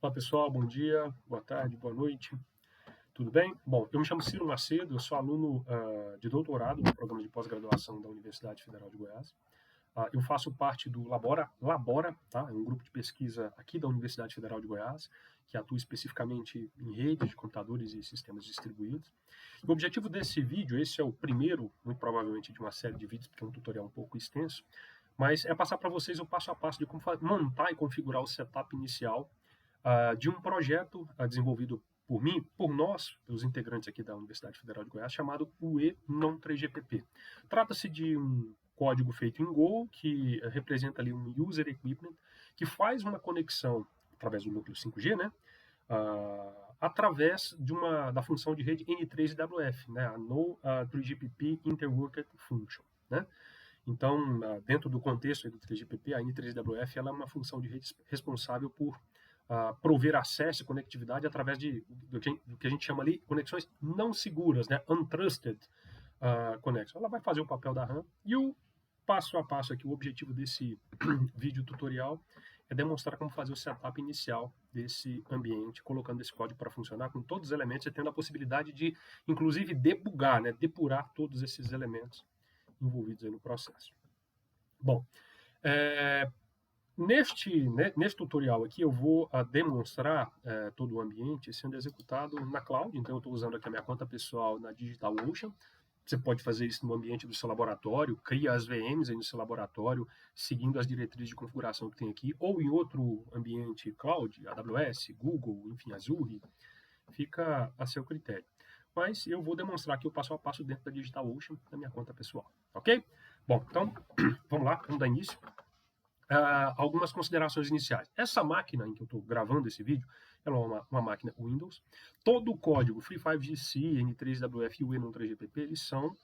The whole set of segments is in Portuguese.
Olá pessoal, bom dia, boa tarde, boa noite, tudo bem? Bom, eu me chamo Ciro Macedo, eu sou aluno de doutorado no programa de pós-graduação da Universidade Federal de Goiás. Eu faço parte do Labora, tá? É um grupo de pesquisa aqui da Universidade Federal de Goiás, que atua especificamente em redes de computadores e sistemas distribuídos. O objetivo desse vídeo, esse é o primeiro, muito provavelmente, de uma série de vídeos, porque é um tutorial um pouco extenso, mas é passar para vocês o passo a passo de como montar e configurar o setup inicial de um projeto desenvolvido por mim, por nós, pelos integrantes aqui da Universidade Federal de Goiás, chamado UE Non 3GPP. Trata-se de um código feito em Go, que representa ali um user equipment, que faz uma conexão através do núcleo 5G, né? Através da função de rede N3WF, né? A No 3GPP Interworked Function, né? Então, dentro do contexto do 3GPP, a N3WF ela é uma função de rede responsável por prover acesso e conectividade através do que a gente chama ali conexões não seguras, né? Untrusted connection. Ela vai fazer o papel da RAM e o passo a passo aqui, o objetivo desse vídeo tutorial é demonstrar como fazer o setup inicial desse ambiente, colocando esse código para funcionar com todos os elementos e tendo a possibilidade de, inclusive, debugar, né? Depurar todos esses elementos envolvidos aí no processo. Bom, neste tutorial aqui eu vou demonstrar todo o ambiente sendo executado na cloud, então eu estou usando aqui a minha conta pessoal na DigitalOcean. Você pode fazer isso no ambiente do seu laboratório, cria as VMs aí no seu laboratório, seguindo as diretrizes de configuração que tem aqui, ou em outro ambiente cloud, AWS, Google, enfim, Azure, fica a seu critério. Mas eu vou demonstrar aqui o passo a passo dentro da DigitalOcean, na minha conta pessoal, ok? Bom, então, vamos lá, vamos dar início. Algumas considerações iniciais. Essa máquina em que eu estou gravando esse vídeo, ela é uma máquina Windows. Todo o código Free5GC, N3WF e o E13GPP, eles são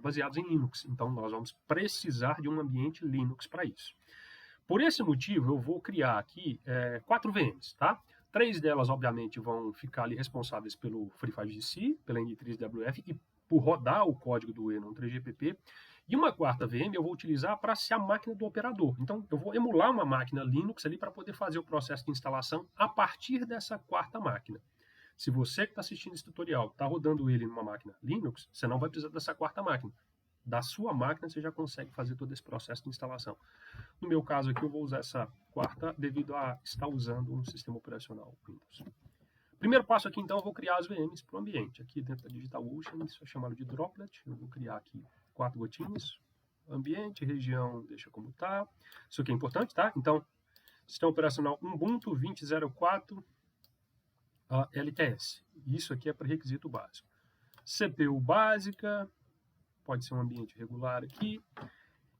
baseados em Linux. Então, nós vamos precisar de um ambiente Linux para isso. Por esse motivo, eu vou criar aqui 4 VMs, tá? 3 delas, obviamente, vão ficar ali responsáveis pelo Free5GC, pela N3WF e por rodar o código do E13GPP. E uma quarta VM eu vou utilizar para ser a máquina do operador. Então, eu vou emular uma máquina Linux ali para poder fazer o processo de instalação a partir dessa quarta máquina. Se você que está assistindo esse tutorial está rodando ele numa máquina Linux, você não vai precisar dessa quarta máquina. Da sua máquina você já consegue fazer todo esse processo de instalação. No meu caso aqui eu vou usar essa quarta devido a estar usando um sistema operacional Windows. Primeiro passo aqui então eu vou criar as VMs para o ambiente. Aqui dentro da DigitalOcean, isso é chamado de droplet. Eu vou criar aqui 4 gotinhas. Ambiente, região, deixa como está. Isso aqui é importante, tá? Então, sistema operacional Ubuntu 20.04 LTS. Isso aqui é pré-requisito básico. CPU básica, pode ser um ambiente regular aqui.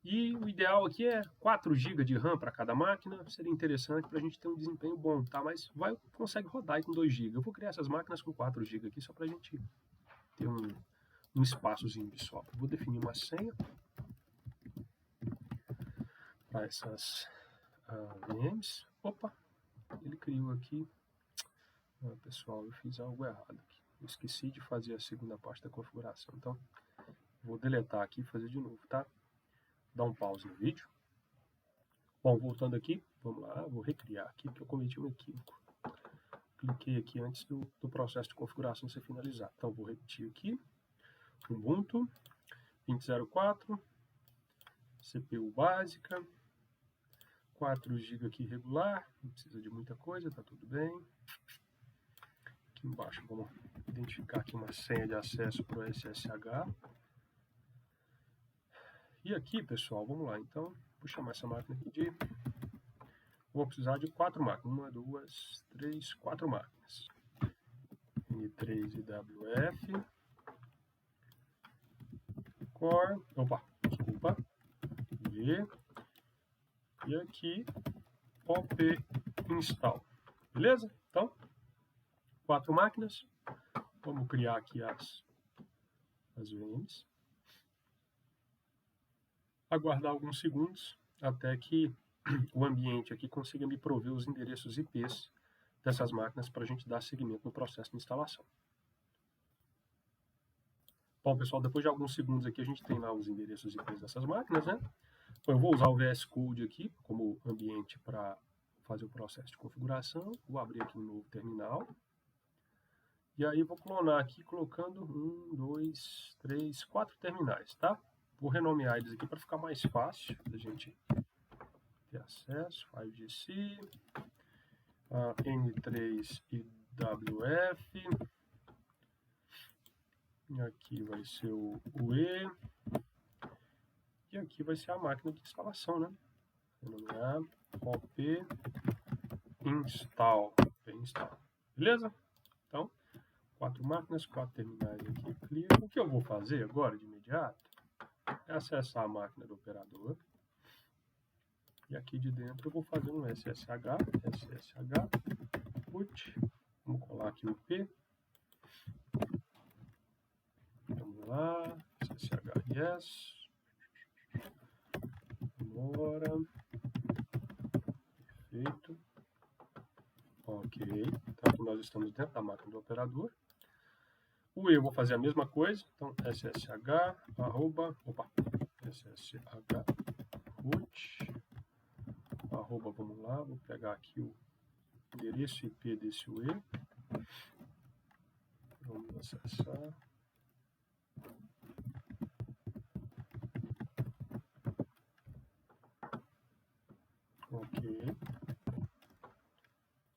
E o ideal aqui é 4 GB de RAM para cada máquina, seria interessante para a gente ter um desempenho bom, tá? Mas consegue rodar aí com 2 GB. Eu vou criar essas máquinas com 4 GB aqui, só para a gente ter um espaçozinho de sobra. Vou definir uma senha para essas VMs. Opa, ele criou aqui. Pessoal, eu fiz algo errado aqui. Eu esqueci de fazer a segunda parte da configuração, então vou deletar aqui e fazer de novo, tá? Dar um pause no vídeo. Bom, voltando aqui, vamos lá, vou recriar aqui porque eu cometi um equívoco. Cliquei aqui antes do processo de configuração ser finalizado. Então, vou repetir aqui. Ubuntu 20.04, CPU básica, 4 GB aqui regular, não precisa de muita coisa, tá tudo bem. Aqui embaixo, vamos identificar aqui uma senha de acesso para o SSH. E aqui, pessoal, vamos lá, então, vou chamar essa máquina aqui de... Vou precisar de 4 máquinas, 1, 2, 3, 4 máquinas. N3WF, Core, desculpa, e aqui, OP install, beleza? Então, 4 máquinas, vamos criar aqui as VMs. Aguardar alguns segundos até que o ambiente aqui consiga me prover os endereços IPs dessas máquinas para a gente dar seguimento no processo de instalação. Bom, pessoal, depois de alguns segundos aqui a gente tem lá os endereços IPs dessas máquinas, né? Então, eu vou usar o VS Code aqui como ambiente para fazer o processo de configuração, vou abrir aqui um novo terminal. E aí vou clonar aqui colocando 1, 2, 3, 4 terminais, tá? Vou renomear eles aqui para ficar mais fácil da gente ter acesso. 5GC, N3IWF, e aqui vai ser o UE, e aqui vai ser a máquina de instalação, né? Renomear, OP, install, beleza? Então, 4 máquinas, 4 terminais aqui, clico. O que eu vou fazer agora, de imediato, é acessar a máquina do operador. E aqui de dentro eu vou fazer um SSH, put, vamos colar aqui o P. Vamos lá, SSH yes. Bora. Perfeito. Ok, então aqui nós estamos dentro da máquina do operador. O E eu vou fazer a mesma coisa, então SSH, SSH root, vamos lá, vou pegar aqui o endereço IP desse UE, vamos acessar. Ok.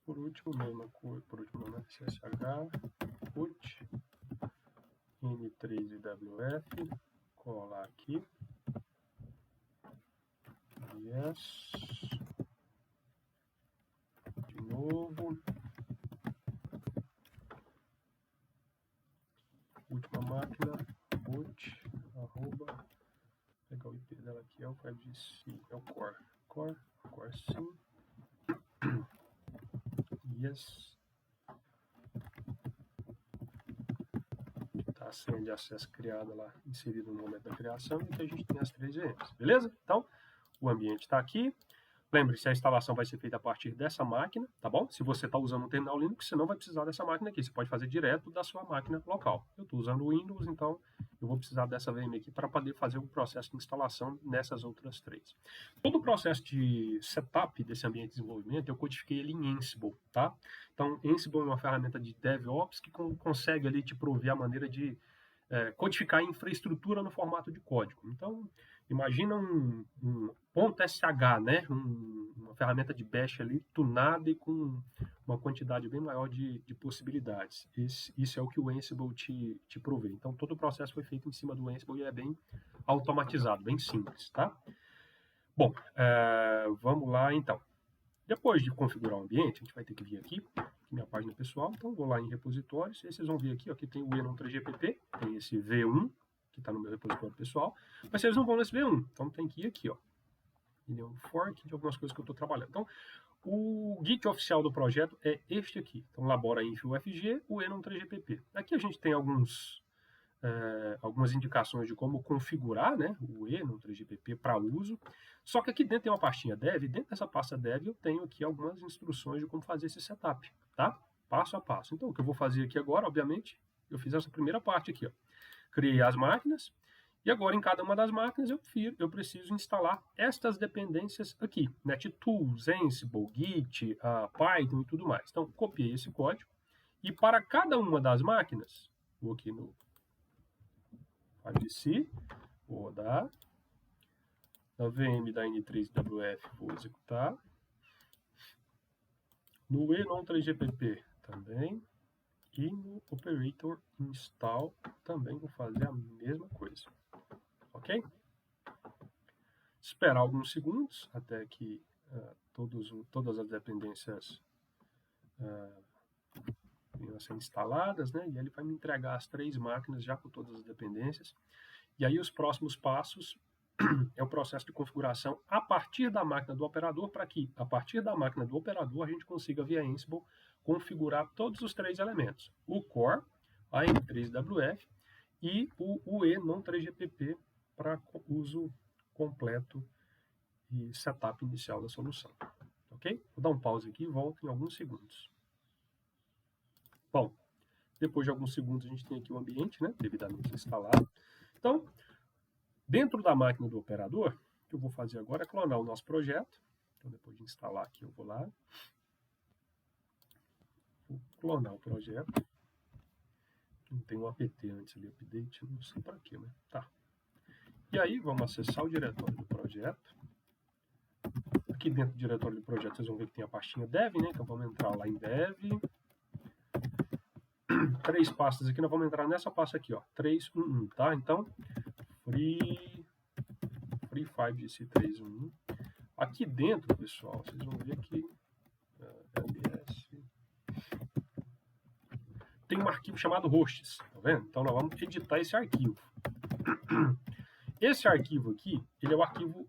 Por último, mesma coisa, SSH root, N3IWF, colar aqui, yes, de novo, última máquina, root, pegar o IP dela aqui, é o 5GC, é o core sim, yes, a senha de acesso criada lá, inserida no momento da criação, e que a gente tem as 3 VMs, beleza? Então, o ambiente está aqui. Lembre-se, a instalação vai ser feita a partir dessa máquina, tá bom? Se você está usando um terminal Linux, você não vai precisar dessa máquina aqui, você pode fazer direto da sua máquina local. Eu estou usando o Windows, então eu vou precisar dessa VM aqui para poder fazer o processo de instalação nessas outras 3. Todo o processo de setup desse ambiente de desenvolvimento, eu codifiquei ele em Ansible, tá? Então, Ansible é uma ferramenta de DevOps que consegue ali te prover a maneira de codificar a infraestrutura no formato de código. Então, imagina um .sh, né? Uma ferramenta de bash ali, tunada e com uma quantidade bem maior de possibilidades. Isso é o que o Ansible te provê. Então, todo o processo foi feito em cima do Ansible e é bem automatizado, bem simples, tá? Bom, vamos lá então. Depois de configurar o ambiente, a gente vai ter que vir aqui, minha página pessoal, então vou lá em repositórios, e aí vocês vão ver aqui, ó, que tem o Enon3GPP, tem esse V1, que está no meu repositório pessoal, mas vocês não vão nesse V1, então tem que ir aqui, ó, ele é um fork de algumas coisas que eu estou trabalhando. Então, o Git oficial do projeto é este aqui, então labora inf UFG, o Enon3GPP. Aqui a gente tem algumas indicações de como configurar, né, o Enon3GPP para uso. Só que aqui dentro tem uma pastinha dev, e dentro dessa pasta dev eu tenho aqui algumas instruções de como fazer esse setup, tá? Passo a passo. Então, o que eu vou fazer aqui agora, obviamente, eu fiz essa primeira parte aqui, ó. Criei as máquinas, e agora em cada uma das máquinas eu preciso instalar estas dependências aqui, NetTools, Ansible, Git, Python e tudo mais. Então, copiei esse código, e para cada uma das máquinas, vou aqui no 5GC, vou rodar, na VM da N3WF vou executar, no Enon3GPP também, e no Operator Install também vou fazer a mesma coisa, ok? Esperar alguns segundos até que todas as dependências venham a ser instaladas, né? E ele vai me entregar as 3 máquinas já com todas as dependências. E aí os próximos passos é o processo de configuração a partir da máquina do operador, para que, a partir da máquina do operador, a gente consiga, via Ansible, configurar todos os 3 elementos. O Core, a N3WF e o UE non-3GPP para uso completo e setup inicial da solução. Ok? Vou dar um pause aqui e volto em alguns segundos. Bom, depois de alguns segundos a gente tem aqui o ambiente, né, devidamente instalado. Então, dentro da máquina do operador, o que eu vou fazer agora é clonar o nosso projeto. Então, depois de instalar aqui, eu vou lá. Vou clonar o projeto. Não tem um apt antes ali, update, não sei para quê, mas tá. E aí, vamos acessar o diretório do projeto. Aqui dentro do diretório do projeto, vocês vão ver que tem a pastinha dev, né? Então, vamos entrar lá em dev. 3 pastas aqui, nós vamos entrar nessa pasta aqui, ó, 311, tá? Então, Free5GC 311. Aqui dentro, pessoal, vocês vão ver que LS tem um arquivo chamado hosts, tá vendo? Então, nós vamos editar esse arquivo. Esse arquivo aqui, ele é um arquivo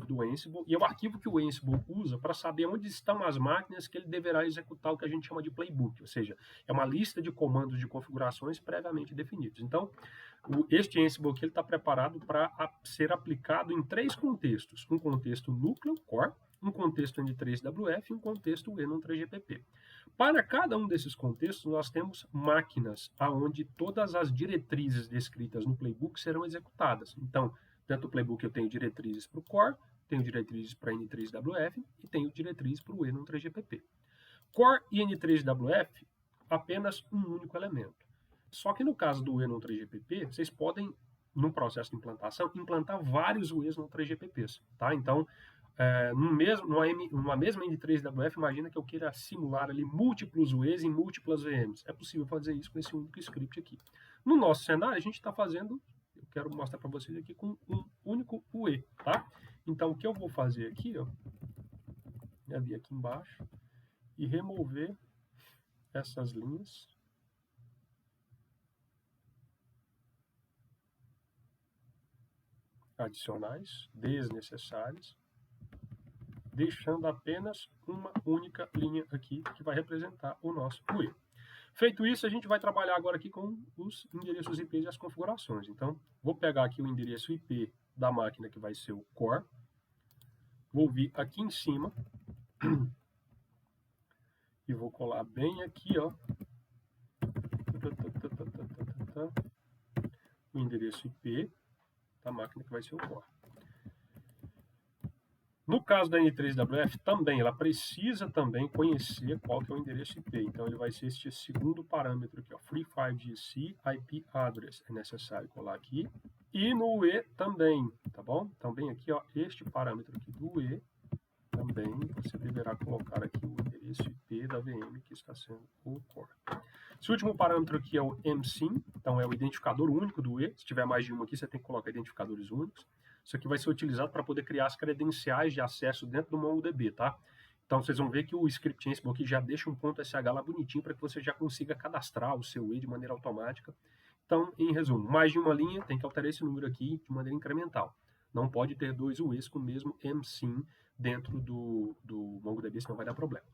do Ansible, e é o arquivo que o Ansible usa para saber onde estão as máquinas que ele deverá executar o que a gente chama de playbook, ou seja, é uma lista de comandos de configurações previamente definidos. Então, este Ansible aqui está preparado para ser aplicado em 3 contextos: um contexto núcleo, core, um contexto N3WF e um contexto Enon3GPP. Para cada um desses contextos, nós temos máquinas onde todas as diretrizes descritas no playbook serão executadas. Então, dentro do playbook eu tenho diretrizes para o core, tenho diretrizes para N3WF e tenho diretrizes para o Enon3GPP. Core e N3WF, apenas um único elemento. Só que no caso do Enon3GPP, vocês podem, no processo de implantação, implantar vários Enon3GPPs, tá? Então, numa mesma N3WF, imagina que eu queira simular ali múltiplos UEs em múltiplas VMs. É possível fazer isso com esse único script aqui. No nosso cenário, a gente está fazendo, eu quero mostrar para vocês aqui, com um único UE, tá? Então, o que eu vou fazer aqui, ó, é vir aqui embaixo e remover essas linhas. Adicionais, desnecessárias, deixando apenas uma única linha aqui que vai representar o nosso UE. Feito isso, a gente vai trabalhar agora aqui com os endereços IP e as configurações. Então, vou pegar aqui o endereço IP da máquina que vai ser o core, vou vir aqui em cima e vou colar bem aqui, ó, o endereço IP da máquina que vai ser o core. No caso da N3WF, também, ela precisa também conhecer qual que é o endereço IP. Então, ele vai ser este segundo parâmetro aqui, ó, Free5GC IP Address. É necessário colar aqui. E no UE também, tá bom? Também aqui, ó, este parâmetro aqui do UE, também você deverá colocar aqui o endereço IP da VM que está sendo o core. Esse último parâmetro aqui é o MSIM, então é o identificador único do UE. Se tiver mais de um aqui, você tem que colocar identificadores únicos. Isso aqui vai ser utilizado para poder criar as credenciais de acesso dentro do MongoDB, tá? Então, vocês vão ver que o script Ansible aqui já deixa um ponto .sh lá bonitinho para que você já consiga cadastrar o seu UE de maneira automática. Então, em resumo, mais de uma linha, tem que alterar esse número aqui de maneira incremental. Não pode ter 2 UEs com o mesmo MSIM dentro do MongoDB, senão vai dar problema.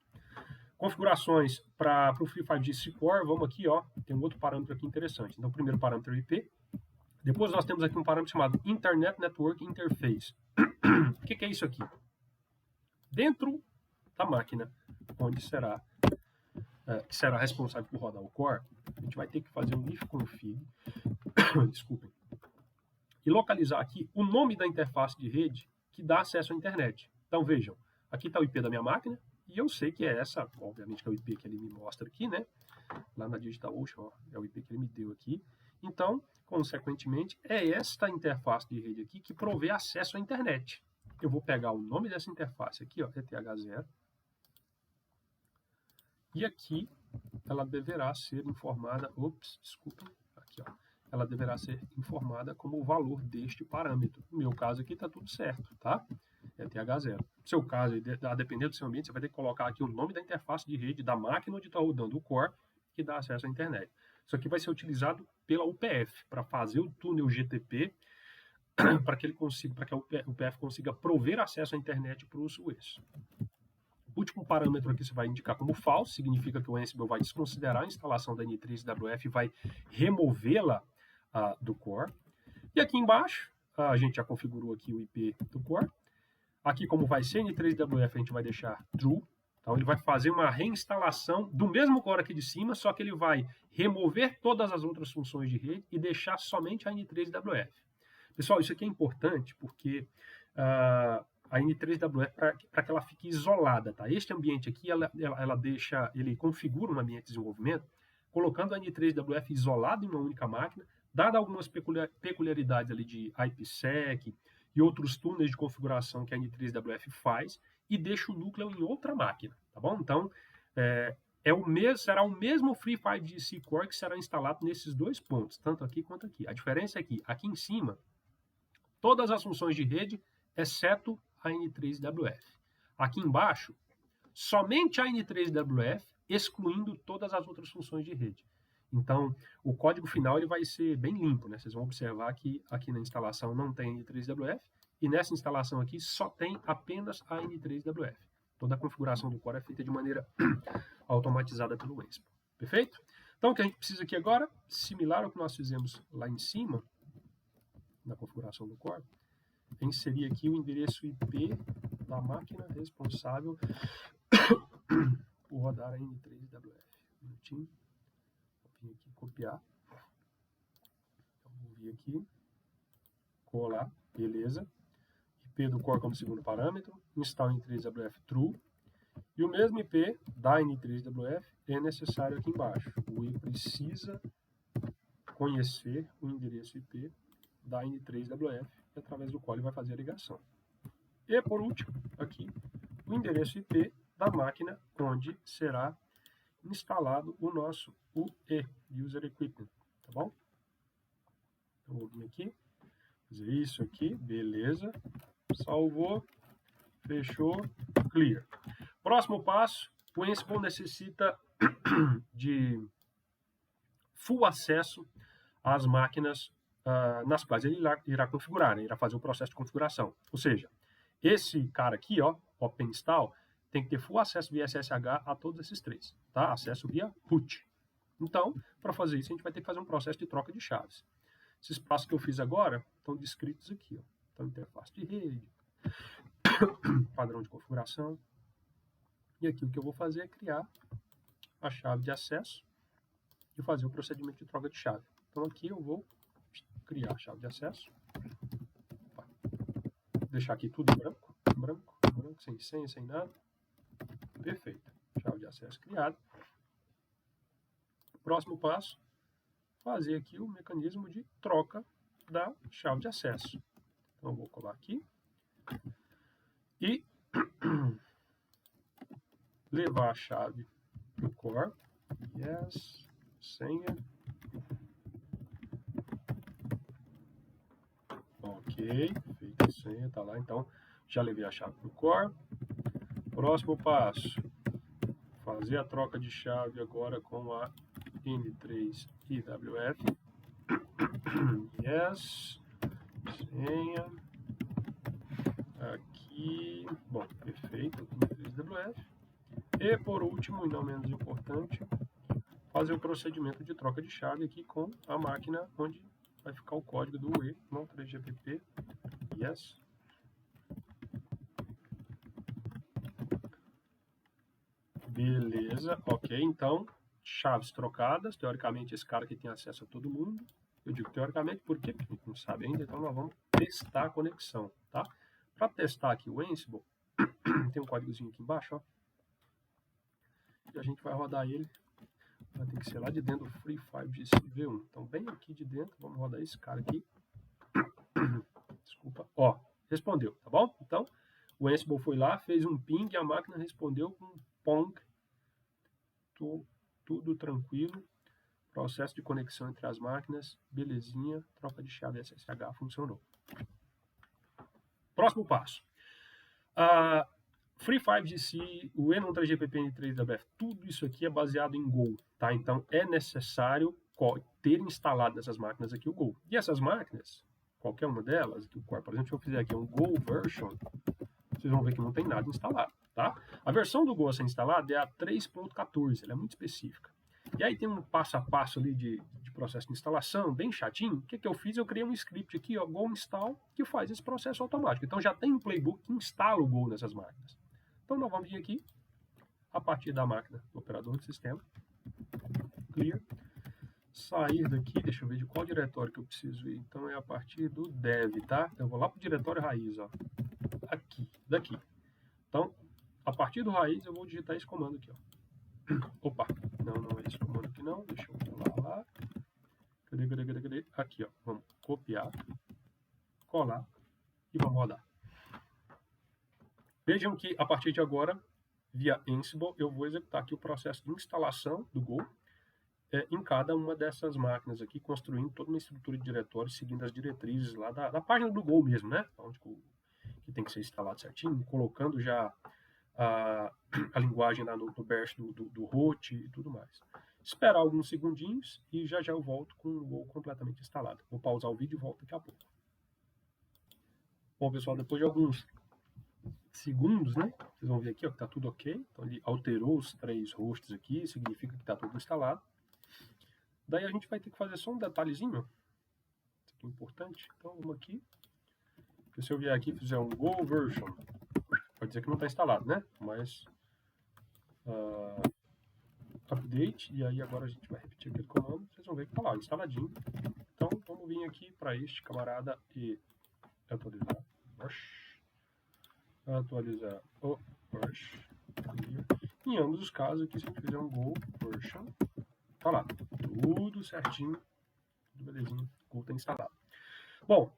Configurações para o Free5GC Core, vamos aqui, ó, tem um outro parâmetro aqui interessante. Então, o primeiro parâmetro é o IP. Depois nós temos aqui um parâmetro chamado Internet Network Interface. O que é isso aqui? Dentro da máquina onde que será responsável por rodar o core, a gente vai ter que fazer um ifconfig, desculpem, e localizar aqui o nome da interface de rede que dá acesso à internet. Então vejam, aqui está o IP da minha máquina, e eu sei que é essa, obviamente que é o IP que ele me mostra aqui, né? Lá na DigitalOcean, ó, é o IP que ele me deu aqui. Então, consequentemente, é esta interface de rede aqui que provê acesso à internet. Eu vou pegar o nome dessa interface aqui, ó, ETH0, e aqui ela deverá ser informada, aqui, ó, ela deverá ser informada como o valor deste parâmetro. No meu caso aqui está tudo certo, tá? ETH0. No seu caso, a depender do seu ambiente, você vai ter que colocar aqui o nome da interface de rede da máquina onde está rodando o core, que dá acesso à internet. Isso aqui vai ser utilizado pela UPF para fazer o túnel GTP para que a UPF consiga prover acesso à internet para os UEs. O último parâmetro aqui você vai indicar como false, significa que o Ansible vai desconsiderar a instalação da N3WF e vai removê-la do core. E aqui embaixo, a gente já configurou aqui o IP do core. Aqui, como vai ser N3WF, a gente vai deixar true. Então, ele vai fazer uma reinstalação do mesmo core aqui de cima, só que ele vai remover todas as outras funções de rede e deixar somente a N3WF. Pessoal, isso aqui é importante porque a N3WF para que ela fique isolada, tá? Este ambiente aqui, ele configura um ambiente de desenvolvimento, colocando a N3WF isolada em uma única máquina, dada algumas peculiaridades ali de IPsec e outros túneis de configuração que a N3WF faz, e deixa o núcleo em outra máquina, tá bom? Então, será o mesmo Free5GC Core que será instalado nesses dois pontos, tanto aqui quanto aqui. A diferença é que aqui em cima, todas as funções de rede, exceto a N3WF. Aqui embaixo, somente a N3WF, excluindo todas as outras funções de rede. Então, o código final ele vai ser bem limpo, né? Vocês vão observar que aqui na instalação não tem N3WF, e nessa instalação aqui só tem apenas a N3WF. Toda a configuração do core é feita de maneira automatizada pelo Ansible. Perfeito? Então, o que a gente precisa aqui agora, similar ao que nós fizemos lá em cima, na configuração do core, é inserir aqui o endereço IP da máquina responsável por rodar a N3WF. Um minutinho. Vou vir aqui copiar. Então, vou vir aqui, colar, beleza. IP do core como segundo parâmetro, install N3WF true. E o mesmo IP da N3WF é necessário aqui embaixo. O I precisa conhecer o endereço IP da N3WF, através do qual ele vai fazer a ligação. E, por último, aqui, o endereço IP da máquina onde será instalado o nosso UE, User Equipment, tá bom? Então, vou vir aqui, fazer isso aqui, beleza, salvou, fechou, clear. Próximo passo, o Ansible necessita de full acesso às máquinas nas quais ele irá configurar, né? Irá fazer o processo de configuração. Ou seja, esse cara aqui, ó, OpenInstall, tem que ter full acesso via SSH a todos esses três, tá? Acesso via root. Então, para fazer isso, a gente vai ter que fazer um processo de troca de chaves. Esses passos que eu fiz agora estão descritos aqui, ó. Então, interface de rede, padrão de configuração. E aqui o que eu vou fazer é criar a chave de acesso e fazer o procedimento de troca de chave. Então, aqui eu vou criar a chave de acesso. Deixar aqui tudo branco, branco, branco, sem senha, sem nada. Perfeito. Chave de acesso criada. Próximo passo, fazer aqui o mecanismo de troca da chave de acesso. Então, eu vou colar aqui e levar a chave para o core. Yes, senha. Ok, feita a senha, tá lá. Então, já levei a chave para o core. Próximo passo, fazer a troca de chave agora com a N3WF. Yes, senha. Aqui, bom, perfeito, N3WF. E por último, e não menos importante, fazer o procedimento de troca de chave aqui com a máquina onde vai ficar o código do UE, não 3GPP. Yes. Beleza, ok. Então, chaves trocadas. Teoricamente, esse cara aqui tem acesso a todo mundo. Eu digo teoricamente porque a gente não sabe ainda, então nós vamos testar a conexão, tá? Para testar aqui o Ansible, tem um códigozinho aqui embaixo, ó. E a gente vai rodar ele. Vai ter que ser lá de dentro do Free5GC V1. Então, bem aqui de dentro, vamos rodar esse cara aqui. Desculpa. Ó, respondeu, tá bom? Então, o Ansible foi lá, fez um ping e a máquina respondeu com PONG. Tudo tranquilo. Processo de conexão entre as máquinas, belezinha. Troca de chave SSH funcionou. Próximo passo. Free5GC, o N3GPP N3WF, tudo isso aqui é baseado em Go, tá? Então, é necessário ter instalado nessas máquinas aqui o Go. E essas máquinas, qualquer uma delas, aqui o core, por exemplo, se eu fizer aqui um Go version, vocês vão ver que não tem nada instalado, tá? A versão do Go a ser instalada é a 3.14, ela é muito específica. E aí tem um passo a passo ali de processo de instalação, bem chatinho. O que eu fiz? Eu criei um script aqui, ó, Go install, que faz esse processo automático. Então já tem um playbook que instala o Go nessas máquinas. Então nós vamos vir aqui, a partir da máquina do operador de sistema, clear, sair daqui, deixa eu ver de qual diretório que eu preciso ir. Então é a partir do dev, tá? Eu vou lá para o diretório raiz, ó. aqui, daqui. Então, a partir do raiz, eu vou digitar esse comando aqui, ó. Opa, não é esse comando aqui não, deixa eu colar lá. Cadê? Aqui, ó, vamos copiar, colar e vamos rodar. Vejam que a partir de agora, via Ansible, eu vou executar aqui o processo de instalação do Go em cada uma dessas máquinas aqui, construindo toda uma estrutura de diretório, seguindo as diretrizes lá da página do Go mesmo, né? Onde que tem que ser instalado certinho, colocando já a linguagem lá no bash do root e tudo mais. Esperar alguns segundinhos e já eu volto com o Go completamente instalado. Vou pausar o vídeo e volto daqui a pouco. Bom, pessoal, depois de alguns segundos, né? Vocês vão ver aqui, ó, que tá tudo ok. Então ele alterou os 3 hosts aqui, significa que tá tudo instalado. Daí a gente vai ter que fazer só um detalhezinho. Isso aqui é importante. Então vamos aqui. Porque se eu vier aqui e fizer um Go version, pode dizer que não está instalado, né? Mas update, e aí agora a gente vai repetir aquele comando. Vocês vão ver que está lá, instaladinho. Então vamos vir aqui para este camarada e atualizar. Atualizar o version. Em ambos os casos aqui, se a gente fizer um Go version, tá lá, tudo certinho, tudo belezinho, o Go está instalado. Bom,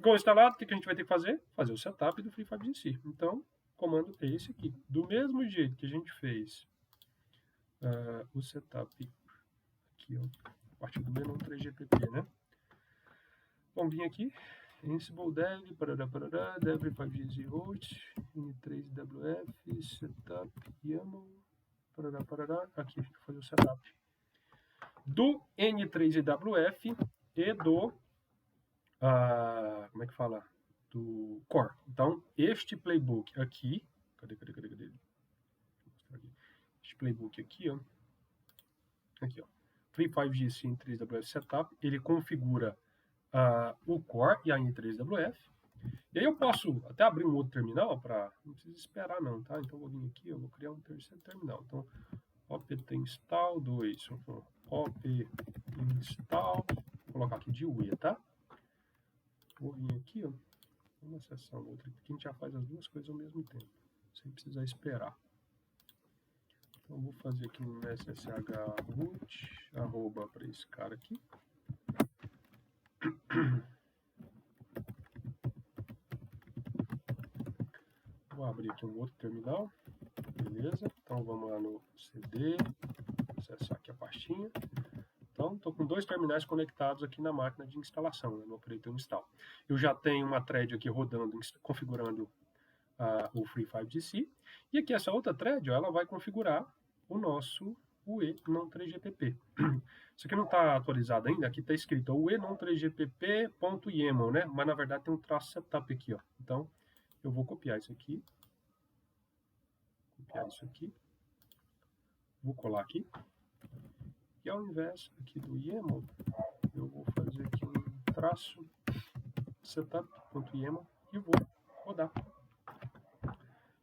Go instalado, o que a gente vai ter que fazer? Fazer o setup do FreeFiveGC. Então, o comando é esse aqui. Do mesmo jeito que a gente fez o setup aqui, ó, a partir do menu 3GPP, né? Vamos vir aqui, Ansible dev, dev FreeFiveGC host, N3WF, setup, YAML, aqui a gente vai fazer o setup do N3WF e do como é que fala? Do core. Então, este playbook aqui, cadê? Este playbook aqui, ó. Aqui, ó. FreeFiveGC N3WF Setup, ele configura o core e a N3WF. E aí eu posso até abrir um outro terminal para, não precisa esperar não, tá? Então eu vou vir aqui, eu vou criar um terceiro terminal. Então, opt install 2, opt install, vou colocar aqui de UE, tá? Vou vir aqui, ó, uma seção, outra aqui, a gente já faz as duas coisas ao mesmo tempo, sem precisar esperar. Então, vou fazer aqui um ssh root, arroba para esse cara aqui. Vou abrir aqui um outro terminal, beleza? Então, vamos lá no cd, acessar aqui a pastinha. Então, estou com 2 terminais conectados aqui na máquina de instalação, né, no Operator Install. Eu já tenho uma thread aqui rodando, configurando o FreeFiveGC. E aqui essa outra thread, ó, ela vai configurar o nosso UE não 3GPP. Isso aqui não está atualizado ainda, aqui está escrito UE não 3GPP.yaml, né? Mas na verdade tem um traço setup aqui, ó. Então, eu vou copiar isso aqui. Vou colar aqui. E ao invés aqui do YAML, eu vou fazer aqui um traço setup.yaml e vou rodar.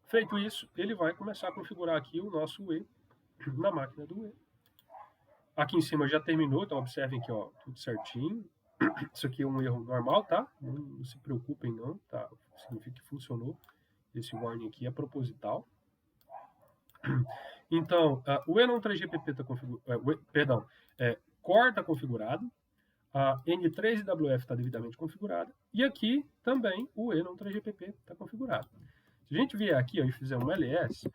Feito isso, ele vai começar a configurar aqui o nosso UE na máquina do UE. Aqui em cima já terminou, então observem que ó, tudo certinho. Isso aqui é um erro normal, tá? Não se preocupem não, tá? Significa que funcionou. Esse warning aqui é proposital. Então, o E não3GPP está configurado, Core está configurado, a N3WF está devidamente configurada, e aqui também o E não3GPP está configurado. Se a gente vier aqui ó, e fizer um ls,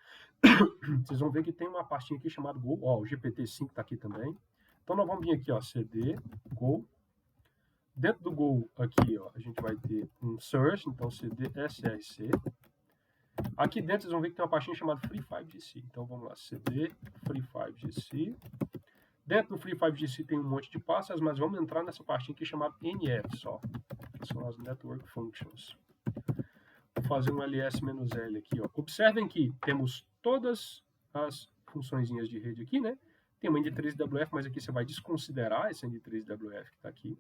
vocês vão ver que tem uma pastinha aqui chamada Go, ó, o GPT-5 está aqui também. Então nós vamos vir aqui, ó, cd, Go. Dentro do Go aqui, ó, a gente vai ter um search, então cd src. Aqui dentro vocês vão ver que tem uma pastinha chamada FreeFiveGC. Então vamos lá, cd FreeFiveGC. Dentro do FreeFiveGC tem um monte de pastas, mas vamos entrar nessa pastinha aqui chamada NF só, que são as Network Functions. Vou fazer um ls-l aqui, ó. Observem que temos todas as funçõezinhas de rede aqui, né? Tem uma N3WF, mas aqui você vai desconsiderar essa N3WF que está aqui.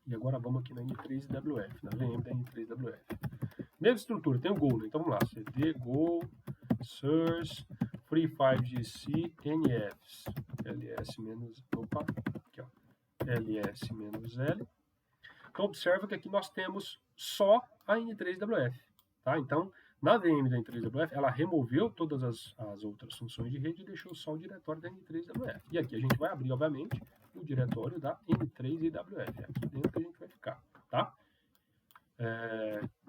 E agora vamos aqui na N3WF, na VM da N3WF. Mesma estrutura, tem o Go, né? Então vamos lá, cd, Go, source, FreeFiveGC, NFs, ls-l. Então observa que aqui nós temos só a N3WF. tá? Então, na VM da N3WF, ela removeu todas as outras funções de rede e deixou só o diretório da N3WF. E aqui a gente vai abrir, obviamente, o diretório da N3WF. É aqui dentro que a gente vai ficar, tá?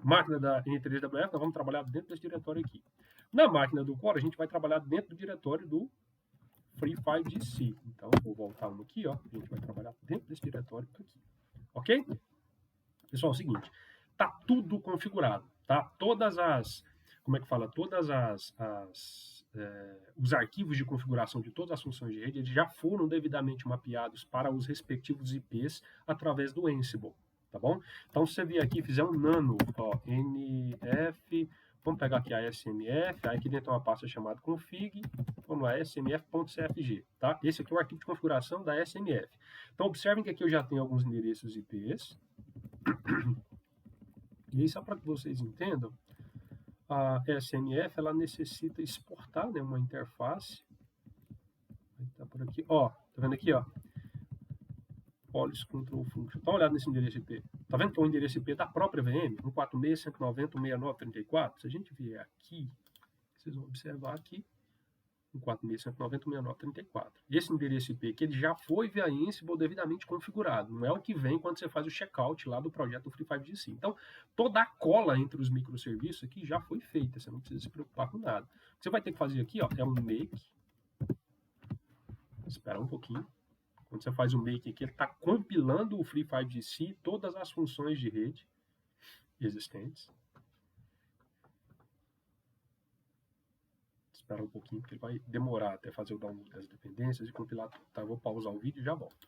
Máquina da N3WF, nós vamos trabalhar dentro desse diretório aqui. Na máquina do Core, a gente vai trabalhar dentro do diretório do Free5GC. Então, vou voltar um aqui, ó. A gente vai trabalhar dentro desse diretório aqui. Ok? Pessoal, é o seguinte. Tá tudo configurado, tá? Todas as... Como é que fala? Os arquivos de configuração de todas as funções de rede, eles já foram devidamente mapeados para os respectivos IPs através do Ansible, tá bom? Então, se você vier aqui e fizer um nano, ó, nf... Vamos pegar aqui a smf, aí aqui dentro tem uma pasta chamada config, vamos lá, smf.cfg, tá? Esse aqui é o arquivo de configuração da smf. Então, observem que aqui eu já tenho alguns endereços IPs. E aí, só para que vocês entendam, a smf, ela necessita exportar, né, uma interface. Tá por aqui, ó, tá vendo aqui, ó? Policy Control Function. Dá uma olhada nesse endereço IP. Tá vendo que é o endereço IP da própria VM? 146.190.169.34. Se a gente vier aqui, vocês vão observar aqui, 146.190.169.34. Esse endereço IP que ele já foi via Ansible devidamente configurado. Não é o que vem quando você faz o checkout lá do projeto do Free5GC. Então, toda a cola entre os microserviços aqui já foi feita. Você não precisa se preocupar com nada. O que você vai ter que fazer aqui, ó, é um make. Espera um pouquinho. Quando você faz o make aqui, ele está compilando o Free5GC, todas as funções de rede existentes. Espera um pouquinho, porque ele vai demorar até fazer o download das dependências e compilar tudo. Tá? Eu vou pausar o vídeo e já volto.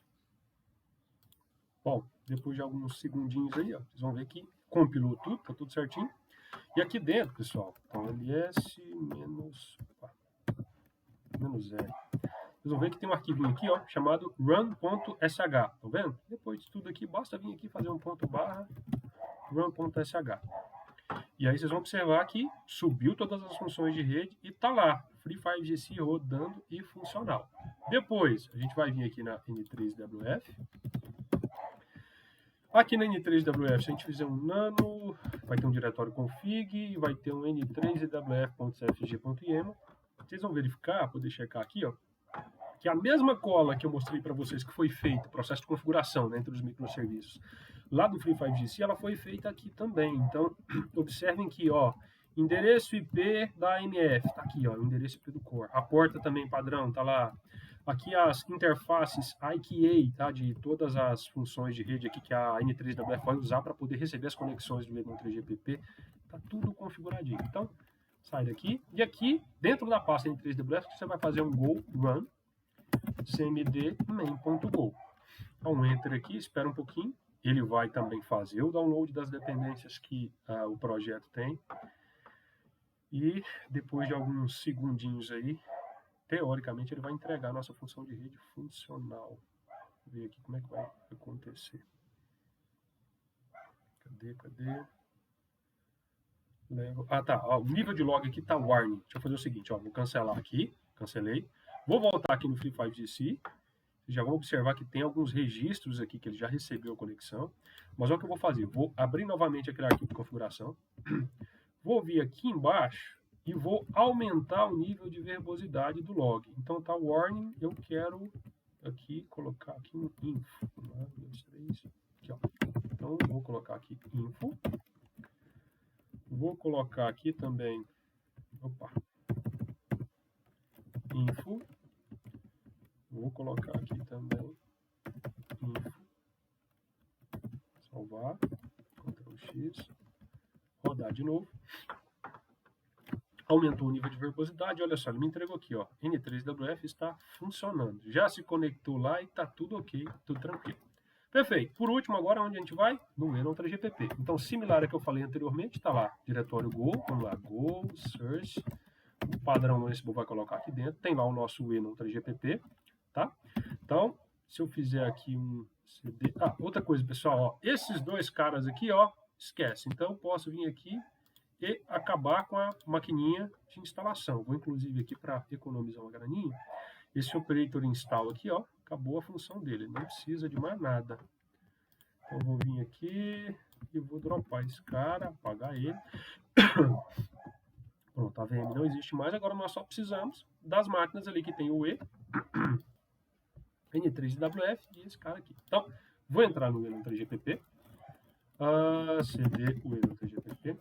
Bom, depois de alguns segundinhos aí, ó, vocês vão ver que compilou tudo, tá tudo certinho. E aqui dentro, pessoal, então ls-0. Vocês vão ver que tem um arquivinho aqui, ó, chamado run.sh. Estão vendo? Depois de tudo aqui, basta vir aqui fazer um ponto barra run.sh. E aí vocês vão observar que subiu todas as funções de rede e tá lá, Free5GC rodando e funcional. Depois, a gente vai vir aqui na N3WF. Aqui na N3WF, se a gente fizer um nano, vai ter um diretório config, vai ter um n3wf.cfg.yaml. Vocês vão verificar, poder checar aqui, ó, que a mesma cola que eu mostrei para vocês que foi feita, processo de configuração, né, entre os microserviços, lá do Free5GC, ela foi feita aqui também. Então, observem que, ó, endereço IP da AMF, tá aqui, ó, o endereço IP do core. A porta também padrão, tá lá. Aqui as interfaces IKA, tá, de todas as funções de rede aqui que a N3WF vai usar para poder receber as conexões do Ednon 3GPP, tá tudo configuradinho. Então, sai daqui. E aqui, dentro da pasta N3WF, você vai fazer um go run cmd main.go. Então, um enter aqui, espera um pouquinho. Ele vai também fazer o download das dependências que o projeto tem. E depois de alguns segundinhos aí, teoricamente, ele vai entregar a nossa função de rede funcional. Vou ver aqui como é que vai acontecer. Cadê? Ah, tá. Ó, o nível de log aqui tá warning. Deixa eu fazer o seguinte, ó. Vou cancelar aqui. Cancelei. Vou voltar aqui no Free5GC. Vocês já vão observar que tem alguns registros aqui que ele já recebeu a conexão. Mas olha o que eu vou fazer. Vou abrir novamente aquele arquivo de configuração. Vou vir aqui embaixo e vou aumentar o nível de verbosidade do log. Então tá warning, eu quero aqui colocar aqui um info. 1, 2, 3. Aqui, ó. Então vou colocar aqui info. Vou colocar aqui também, info. Vou colocar aqui também info. Salvar. Ctrl X. Rodar de novo. Aumentou o nível de verbosidade. Olha só, ele me entregou aqui, ó. N3WF está funcionando. Já se conectou lá e está tudo ok, tudo tranquilo. Perfeito. Por último, agora onde a gente vai? No Ednon 3GPP. Então, similar ao que eu falei anteriormente, está lá, diretório Go, vamos lá, Go, Source, o padrão Ansible vai colocar aqui dentro, tem lá o nosso Ednon 3GPP, tá? Então, se eu fizer aqui um CD... Ah, outra coisa, pessoal, ó, esses dois caras aqui, ó, esquece. Então, eu posso vir aqui e acabar com a maquininha de instalação. Vou, inclusive, aqui para economizar uma graninha, esse operator install aqui, ó, acabou a função dele, não precisa de mais nada. Então, vou vir aqui, e vou dropar esse cara, apagar ele. Pronto, a VM não existe mais, agora nós só precisamos das máquinas ali que tem o E, N3WF e esse cara aqui. Então, vou entrar no E-Lon3GPP, cd o E-Lon3GPP,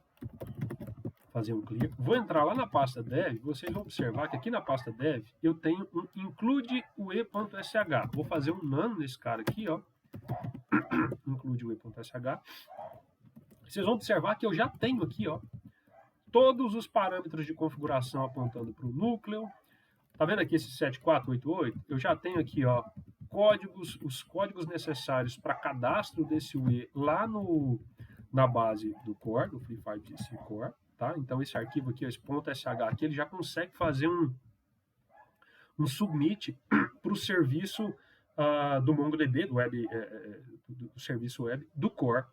fazer um clear. Vou entrar lá na pasta dev, vocês vão observar que aqui na pasta dev eu tenho um include ue.sh. Vou fazer um nano nesse cara aqui, ó, include ue.sh. Vocês vão observar que eu já tenho aqui, ó, todos os parâmetros de configuração apontando para o núcleo. Tá vendo aqui esse 7488? Eu já tenho aqui, ó, os códigos necessários para cadastro desse UE lá na base do core, do Free5GC Core, tá? Então esse arquivo aqui, esse .sh aqui, ele já consegue fazer um submit para o serviço do MongoDB, do serviço web do core,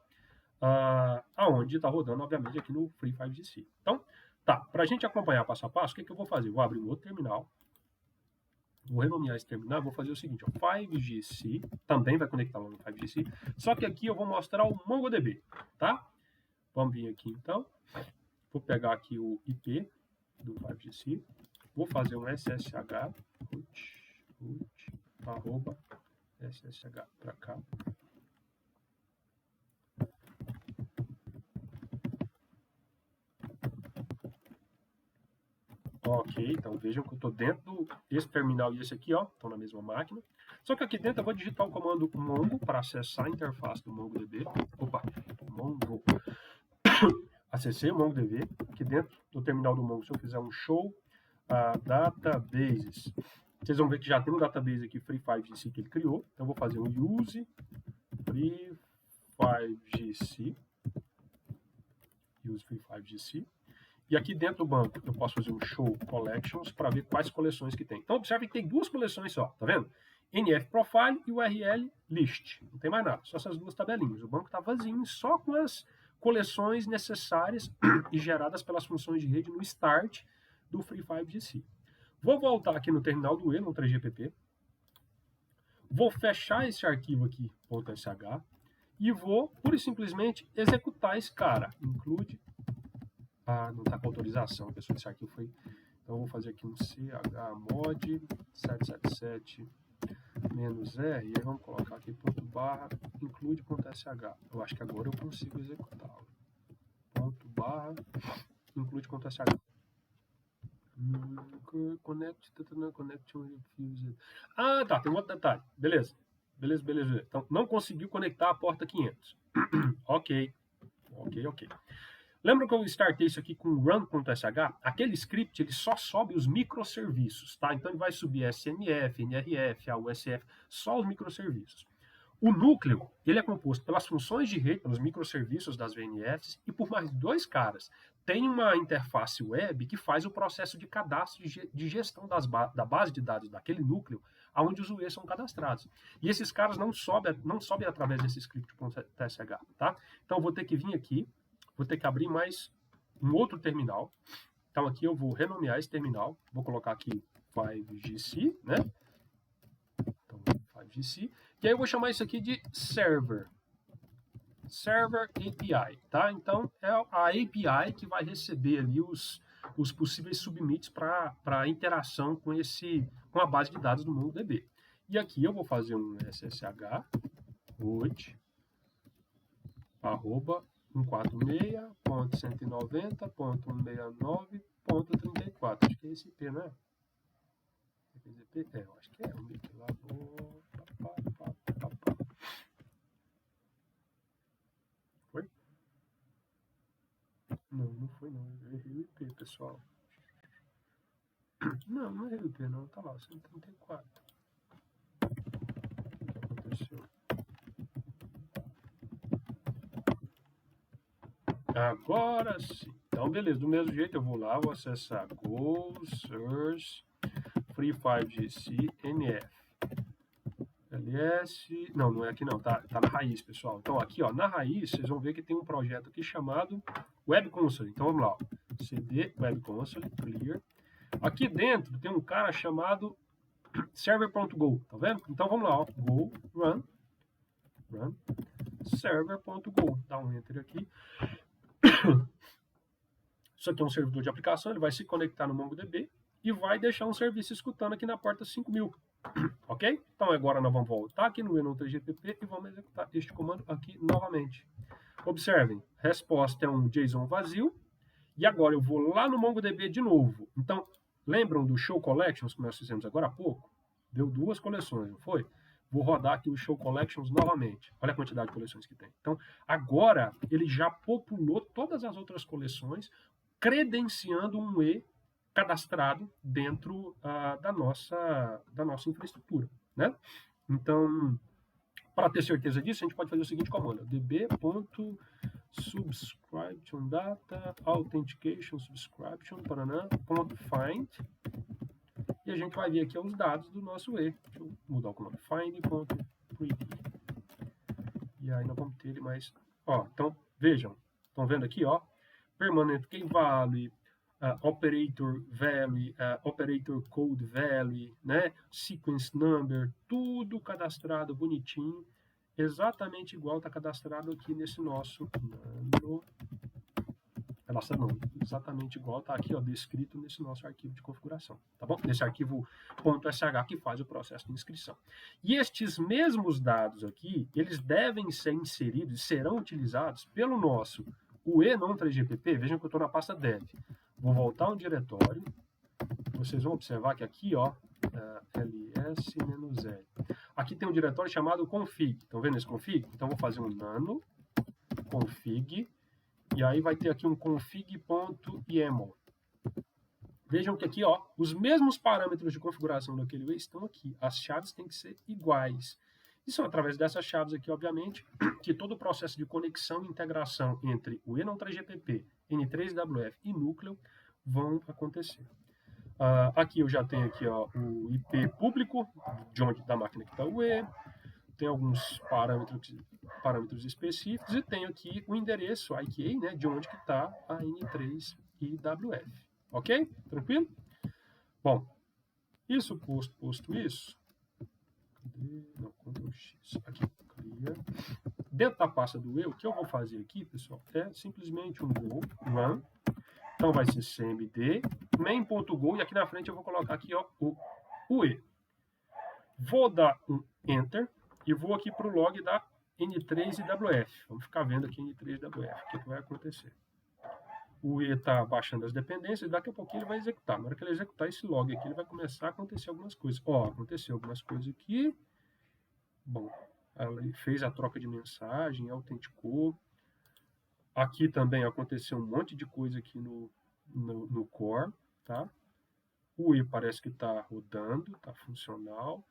aonde está rodando, obviamente, aqui no Free5GC. Então, tá, para a gente acompanhar passo a passo, o que eu vou fazer? Eu vou abrir um outro terminal, vou renomear esse terminal, vou fazer o seguinte, ó, 5GC, também vai conectar lá no 5GC, só que aqui eu vou mostrar o MongoDB, tá? Vamos vir aqui, então, vou pegar aqui o IP do 5GC, vou fazer um SSH, arroba, SSH para cá. Ok, então vejam que eu estou dentro desse terminal e esse aqui, ó, estão na mesma máquina. Só que aqui dentro eu vou digitar o comando mongo para acessar a interface do MongoDB. Opa, mongo. Acessei o MongoDB. Aqui dentro do terminal do Mongo, se eu fizer um show databases, vocês vão ver que já tem um database aqui, Free5GC, que ele criou. Então eu vou fazer um use Free5GC. Use Free5GC. E aqui dentro do banco eu posso fazer um show collections para ver quais coleções que tem. Então observe que tem duas coleções só, tá vendo? NF Profile e URL List. Não tem mais nada, só essas duas tabelinhas. O banco está vazio, só com as coleções necessárias e geradas pelas funções de rede no start do Free5GC. Vou voltar aqui no terminal do E-Lon3GPP. Vou fechar esse arquivo aqui, .sh, e vou, pura e simplesmente, executar esse cara. Include... não está com autorização, pessoal, esse arquivo foi... Então, eu vou fazer aqui um chmod 777-R, e aí vamos colocar aqui ./include.sh. Eu acho que agora eu consigo executá-lo. ./include.sh. Connect refused. Tá, tem um outro detalhe. Beleza. Então, não conseguiu conectar a porta 500. Ok. Lembra que eu startei isso aqui com run.sh? Aquele script ele só sobe os microserviços, tá? Então ele vai subir SNF, NRF, AUSF, só os microserviços. O núcleo ele é composto pelas funções de rede, pelos microserviços das VNFs e por mais dois caras. Tem uma interface web que faz o processo de cadastro de gestão da base de dados daquele núcleo, onde os UEs são cadastrados. E esses caras não sobem através desse script.sh, tá? Então eu vou ter que vir aqui, vou ter que abrir mais um outro terminal. Então aqui eu vou renomear esse terminal, vou colocar aqui 5GC, né? Então 5GC, e aí eu vou chamar isso aqui de Server API, tá? Então é a API que vai receber ali os possíveis submits para interação com a base de dados do MongoDB. E aqui eu vou fazer um SSH root arroba 146.190.169.34. Acho que é esse IP, não é? Eu acho que é. O IP lá. Foi? Não foi não. Eu errei o IP, pessoal. Não errei o IP não. Tá lá, 134. O que aconteceu? Agora sim. Então, beleza. Do mesmo jeito, eu vou lá, vou acessar Go, Source, Free5GC, NF. LS... Não é aqui não, tá na raiz, pessoal. Então, aqui, ó, na raiz, vocês vão ver que tem um projeto aqui chamado Web Console. Então, vamos lá, ó. CD Web Console, clear. Aqui dentro tem um cara chamado server.go, tá vendo? Então, vamos lá, ó. Go, run, server.go. Dá um enter aqui. Isso aqui é um servidor de aplicação, ele vai se conectar no MongoDB e vai deixar um serviço escutando aqui na porta 5000. Ok? Então agora nós vamos voltar aqui no e-non3gpp e vamos executar este comando aqui novamente. Observem, resposta é um JSON vazio. E agora eu vou lá no MongoDB de novo. Então, lembram do Show Collections que nós fizemos agora há pouco? Deu 2 coleções, não foi? Vou rodar aqui o Show Collections novamente. Olha a quantidade de coleções que tem. Então, agora ele já populou todas as outras coleções, credenciando um E cadastrado dentro da nossa infraestrutura, né? Então, para ter certeza disso, a gente pode fazer o seguinte comando: db.subscription data authentication subscription .find, e a gente vai ver aqui os dados do nosso E. Deixa eu mudar o comando: find.pretty. E aí nós vamos ter ele mais. Ó, então, vejam, estão vendo aqui, ó, permanent key value, operator value, operator code value, né? Sequence number, tudo cadastrado bonitinho, exatamente igual está cadastrado aqui nesse nosso nano. Exatamente igual está aqui, ó, descrito nesse nosso arquivo de configuração, tá bom? Nesse arquivo .sh que faz o processo de inscrição. E estes mesmos dados aqui, eles devem ser inseridos e serão utilizados pelo nosso e-non3gpp. Vejam que eu estou na pasta dev. Vou voltar um diretório. Vocês vão observar que aqui, ó, ls-l. Aqui tem um diretório chamado config. Estão vendo esse config? Então, vou fazer um nano config. E aí vai ter aqui um config.yaml. Vejam que aqui, ó, os mesmos parâmetros de configuração daquele E estão aqui. As chaves têm que ser iguais. E são através dessas chaves aqui, obviamente, que todo o processo de conexão e integração entre o e-non3gpp, N3WF e núcleo vão acontecer. Aqui eu já tenho aqui, ó, o IP público, de onde da máquina que está o E, tem alguns parâmetros específicos e tenho aqui o endereço IKEA, né, de onde que está a N3IWF. Ok? Tranquilo? Bom, isso posto isso. Não, Ctrl X. Aqui, clear. Dentro da pasta do E, o que eu vou fazer aqui, pessoal, é simplesmente um go run. Então vai ser cmd main.go e aqui na frente eu vou colocar aqui, ó, o E. Vou dar um enter e vou aqui para o log da N3IWF. Vamos ficar vendo aqui N3IWF, o que vai acontecer. O E está baixando as dependências e daqui a pouquinho ele vai executar. Na hora que ele executar esse log aqui, ele vai começar a acontecer algumas coisas. Ó, aconteceu algumas coisas aqui. Bom, ela fez a troca de mensagem, autenticou. Aqui também aconteceu um monte de coisa aqui no core, tá? O E parece que está rodando, está funcional.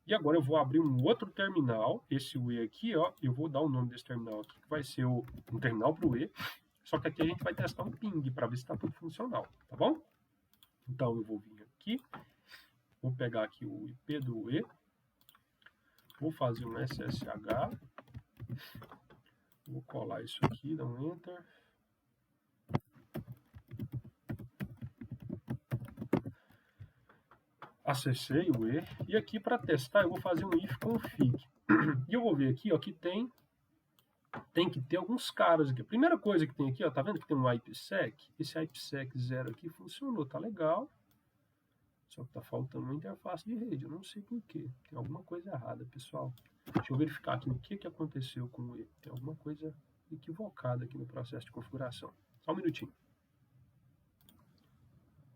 E agora eu vou abrir um outro terminal, esse E aqui, ó, eu vou dar o nome desse terminal aqui, que vai ser um terminal para o E. Só que aqui a gente vai testar um ping para ver se está tudo funcional, tá bom? Então eu vou vir aqui, vou pegar aqui o IP do E, vou fazer um SSH, vou colar isso aqui, dar um enter. Acessei o E, e aqui para testar eu vou fazer um if config. E eu vou ver aqui, ó, que tem que ter alguns caras aqui. A primeira coisa que tem aqui, ó, tá vendo que tem um IPsec? Esse IPsec 0 aqui funcionou, tá legal. Só que tá faltando uma interface de rede, eu não sei por quê. Tem alguma coisa errada, pessoal. Deixa eu verificar aqui o que aconteceu com o E. Tem alguma coisa equivocada aqui no processo de configuração. Só um minutinho.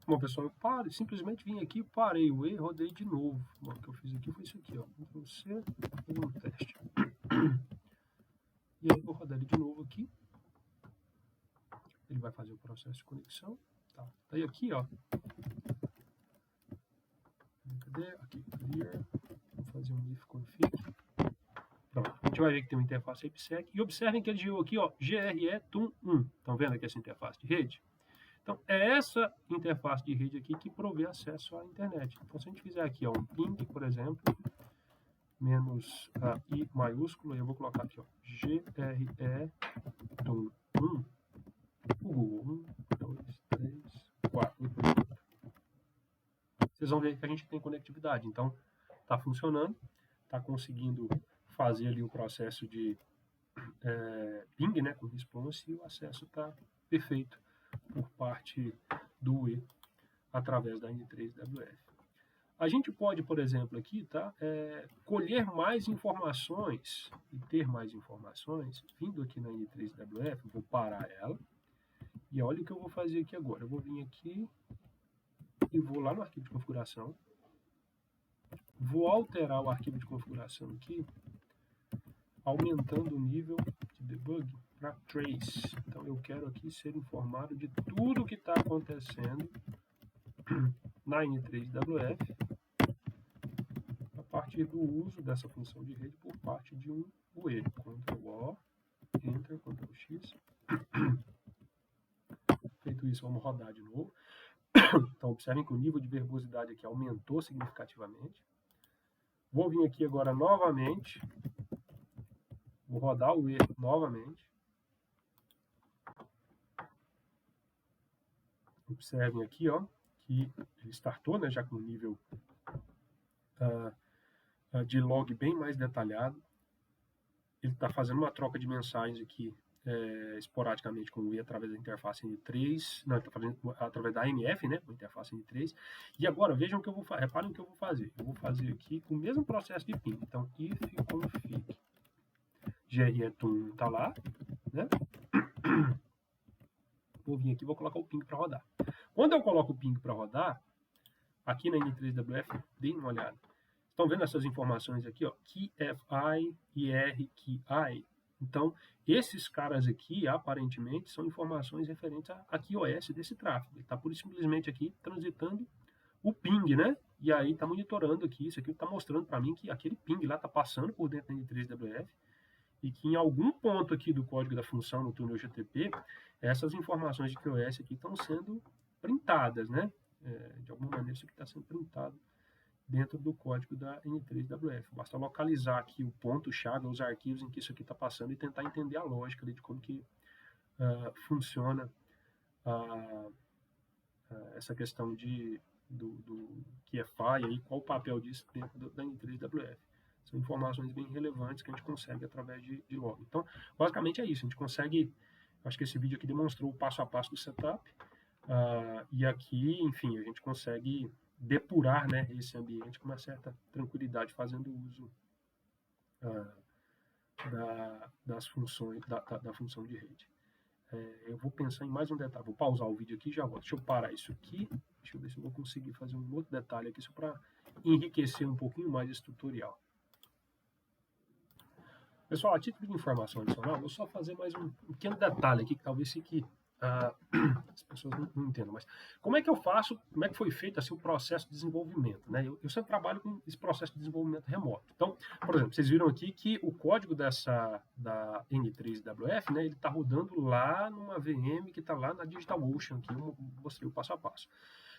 Bom, pessoal, eu simplesmente vim aqui, parei o E, rodei de novo. Bom, o que eu fiz aqui foi isso aqui, ó. Ctrl C, fazer um teste. E aí eu vou rodar ele de novo aqui. Ele vai fazer o processo de conexão. Tá. Daí aqui, ó. Cadê? Aqui, clear. Vou fazer um if config. Pronto. A gente vai ver que tem uma interface IPsec. E observem que ele gerou aqui, ó, GRE-TUN1. Estão vendo aqui essa interface de rede? Então, é essa interface de rede aqui que provê acesso à internet. Então, se a gente fizer aqui, ó, um ping, por exemplo, menos I maiúsculo, eu vou colocar aqui, ó, GRE-TUN1, o Google, 1, 2, 3, 4. Vocês vão ver que a gente tem conectividade. Então, está funcionando, está conseguindo fazer ali o processo de ping, né, com response, e o acesso está perfeito por parte do UE através da N3WF. A gente pode, por exemplo, aqui, tá, colher mais informações e ter mais informações vindo aqui na N3WF. Vou parar ela e olha o que eu vou fazer aqui agora. Eu vou vir aqui e vou lá no arquivo de configuração, vou alterar o arquivo de configuração aqui, aumentando o nível de debug para trace. Então eu quero aqui ser informado de tudo que está acontecendo na N3WF a partir do uso dessa função de rede por parte de um UE. Ctrl-O, Enter, Ctrl-X. Feito isso, vamos rodar de novo. Então observem que o nível de verbosidade aqui aumentou significativamente. Vou vir aqui agora novamente. Vou rodar o UE novamente. Observem aqui, ó, que ele startou, né, já com um nível de log bem mais detalhado. Ele está fazendo uma troca de mensagens aqui esporadicamente com o UE através da interface N3, não, ele está fazendo através da AMF, né, com a interface N3. E agora, vejam o que eu vou fazer, reparem o que eu vou fazer. Eu vou fazer aqui com o mesmo processo de ping. Então, if config GRETUN está lá, né? Vou vir aqui e vou colocar o ping para rodar. Quando eu coloco o ping para rodar, aqui na N3WF, deem uma olhada. Estão vendo essas informações aqui, ó? KeyFI, IR, KeyI. Então, esses caras aqui, aparentemente, são informações referentes a QoS desse tráfego. Ele está simplesmente aqui transitando o ping, né? E aí está monitorando aqui, isso aqui está mostrando para mim que aquele ping lá está passando por dentro da N3WF e que em algum ponto aqui do código da função no túnel GTP, essas informações de QoS aqui estão sendo printadas, né? De alguma maneira isso aqui está sendo printado dentro do código da N3WF. Basta localizar aqui o ponto-chave, os arquivos em que isso aqui está passando e tentar entender a lógica de como que funciona essa questão do QFI e qual o papel disso dentro da N3WF. São informações bem relevantes que a gente consegue através de log. Então, basicamente é isso. A gente consegue, acho que esse vídeo aqui demonstrou o passo a passo do setup. E aqui, enfim, a gente consegue depurar, né, esse ambiente com uma certa tranquilidade, fazendo uso das funções, da função de rede. Eu vou pensar em mais um detalhe, vou pausar o vídeo aqui e já volto. Deixa eu parar isso aqui, deixa eu ver se eu vou conseguir fazer um outro detalhe aqui, só para enriquecer um pouquinho mais esse tutorial. Pessoal, a título de informação adicional, vou só fazer mais um pequeno detalhe aqui, que talvez fique as pessoas não entendam, mas como é que eu faço, como é que foi feito assim, o processo de desenvolvimento, né? Eu sempre trabalho com esse processo de desenvolvimento remoto. Então, por exemplo, vocês viram aqui que o código da N3WF, né, ele está rodando lá numa VM que está lá na DigitalOcean, que eu mostrei o passo a passo.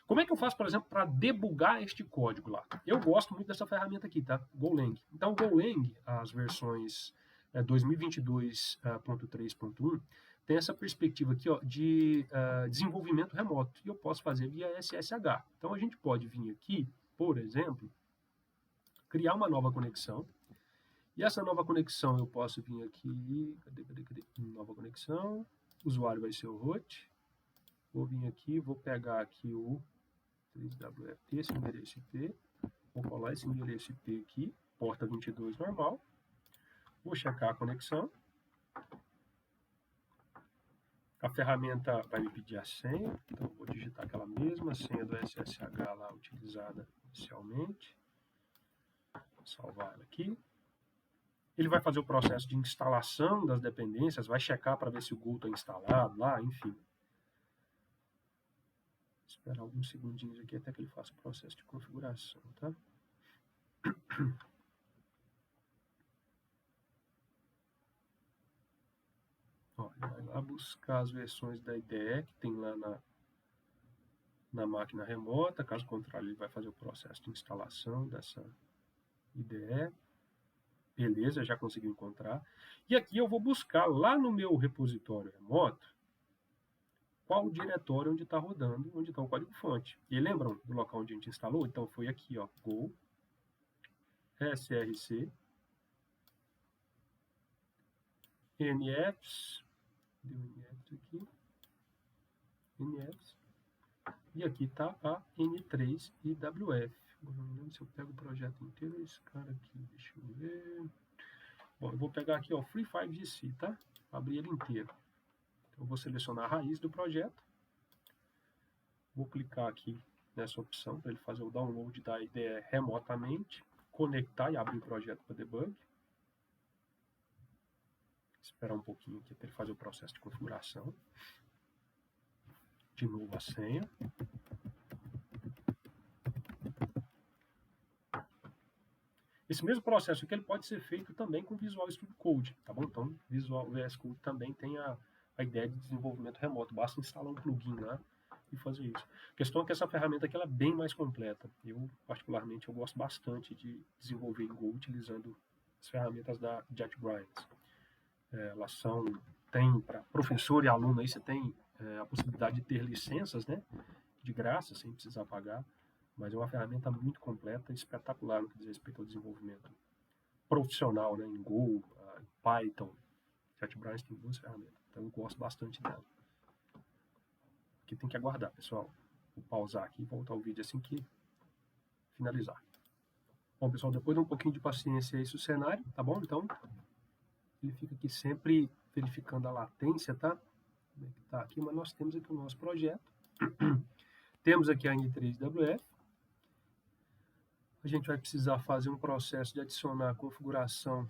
Como é que eu faço, por exemplo, para debugar este código lá? Eu gosto muito dessa ferramenta aqui, tá? Golang. Então, o Golang, as versões 2022.3.1, tem essa perspectiva aqui, ó, de desenvolvimento remoto. E eu posso fazer via SSH. Então, a gente pode vir aqui, por exemplo, criar uma nova conexão. E essa nova conexão eu posso vir aqui, cadê? Nova conexão, o usuário vai ser o root. Vou vir aqui, vou pegar aqui o 3WFT, esse endereço IP. Vou colar esse endereço IP aqui, porta 22 normal. Vou checar a conexão. A ferramenta vai me pedir a senha, então vou digitar aquela mesma senha do SSH lá utilizada inicialmente. Vou salvar ela aqui. Ele vai fazer o processo de instalação das dependências, vai checar para ver se o Go está instalado lá, enfim. Vou esperar alguns segundinhos aqui até que ele faça o processo de configuração, tá? Ó, ele vai lá buscar as versões da IDE que tem lá na máquina remota, caso contrário ele vai fazer o processo de instalação dessa IDE. Beleza, já consegui encontrar. E aqui eu vou buscar lá no meu repositório remoto qual o diretório onde está rodando, onde está o código-fonte. E lembram do local onde a gente instalou? Então foi aqui, ó, Go, src, NFs, deu NFs aqui, NFs, e aqui está a N3 e WF. Não lembro se eu pego o projeto inteiro, esse cara aqui, deixa eu ver. Bom, eu vou pegar aqui, ó, Free5GC, tá? Abrir ele inteiro. Então, eu vou selecionar a raiz do projeto, vou clicar aqui nessa opção para ele fazer o download da IDE remotamente, conectar e abrir o projeto para debug. Esperar um pouquinho aqui para ele fazer o processo de configuração. De novo a senha. Esse mesmo processo aqui ele pode ser feito também com Visual Studio Code, tá bom? Então, Visual VS Code também tem a ideia de desenvolvimento remoto. Basta instalar um plugin lá e fazer isso. A questão é que essa ferramenta aqui ela é bem mais completa. Eu, particularmente, eu gosto bastante de desenvolver em Go utilizando as ferramentas da JetBrains. Elas tem para professor e aluno, aí você tem a possibilidade de ter licenças, né, de graça, sem precisar pagar, mas é uma ferramenta muito completa e espetacular no que diz respeito ao desenvolvimento profissional, né, em Go, em Python. JetBrains tem duas ferramentas, então eu gosto bastante dela. Aqui tem que aguardar, pessoal. Vou pausar aqui e voltar o vídeo assim que finalizar. Bom, pessoal, depois de um pouquinho de paciência aí, o cenário, tá bom? Então, ele fica aqui sempre verificando a latência, tá? Como é que tá aqui, mas nós temos aqui o nosso projeto. Temos aqui a N3WF. A gente vai precisar fazer um processo de adicionar a configuração.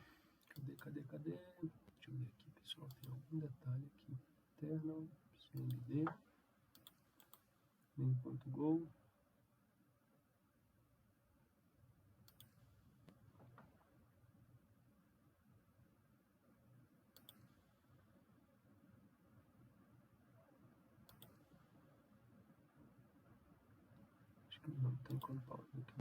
Cadê? Deixa eu ver aqui, pessoal, tem algum detalhe aqui. Internal, CMD, main.go. Acho que não tem compound aqui.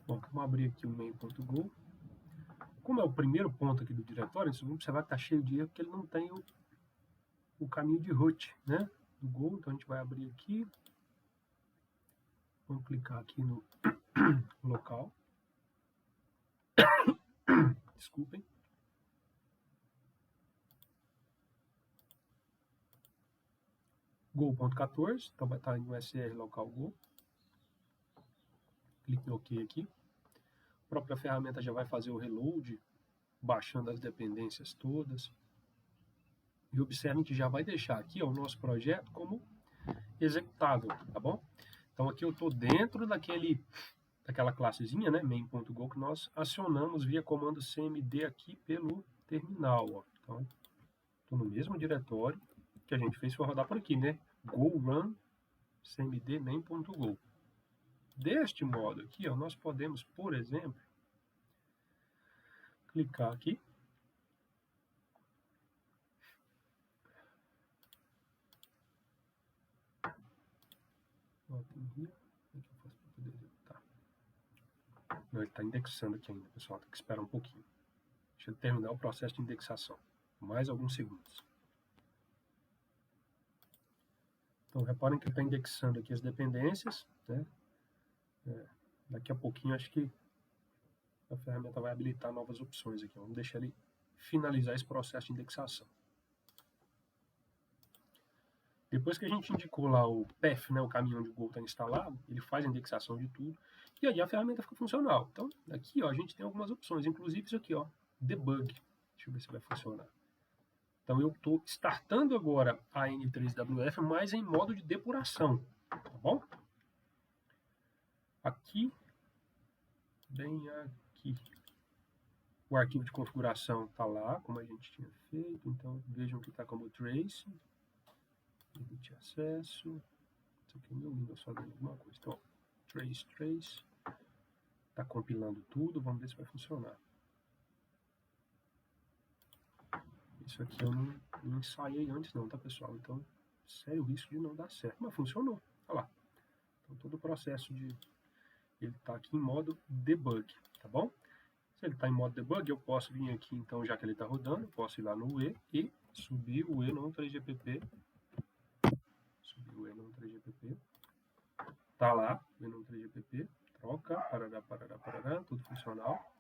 Bom, vamos abrir aqui o main.go. Como é o primeiro ponto aqui do diretório, você vai observar que está cheio de erro, porque ele não tem o caminho de root, né, do Go. Então a gente vai abrir aqui. Vamos clicar aqui no local. Desculpem. Go.14, então vai estar no SR local Go. Clique em OK aqui. A própria ferramenta já vai fazer o reload, baixando as dependências todas. E observem que já vai deixar aqui ó, o nosso projeto como executável, tá bom? Então aqui eu estou dentro daquela classezinha, né, main.go, que nós acionamos via comando cmd aqui pelo terminal. Ó. Então, estou no mesmo diretório que a gente fez para rodar por aqui, né? Go run cmd main.go. Deste modo aqui, ó, nós podemos, por exemplo, clicar aqui. Ó, tem aqui. Como é que eu faço para poder executar? Não, ele está indexando aqui ainda, pessoal. Tem que esperar um pouquinho. Deixa eu terminar o processo de indexação. Mais alguns segundos. Então, reparem que ele está indexando aqui as dependências, né? Daqui a pouquinho, acho que a ferramenta vai habilitar novas opções aqui. Vamos deixar ele finalizar esse processo de indexação. Depois que a gente indicou lá o path, né, o caminho onde o Go está instalado, ele faz a indexação de tudo, e aí a ferramenta fica funcional. Então, aqui ó, a gente tem algumas opções, inclusive isso aqui, ó, debug. Deixa eu ver se vai funcionar. Então, eu estou startando agora a N3WF, mas em modo de depuração, tá bom? Aqui, bem aqui, o arquivo de configuração está lá, como a gente tinha feito, então vejam que está como trace, permite acesso, isso aqui é meu Windows só dando alguma coisa, então, trace, está compilando tudo, vamos ver se vai funcionar. Isso aqui eu não ensaiei antes não, tá pessoal, então, sério risco de não dar certo, mas funcionou, olha lá. Então, todo o processo ele está aqui em modo debug, tá bom? Se ele está em modo debug, eu posso vir aqui, então, já que ele está rodando, eu posso ir lá no UE e subir o UE no 3GPP. Subir o UE no 3GPP. Tá lá, o UE no 3GPP. troca, parará, tudo funcional.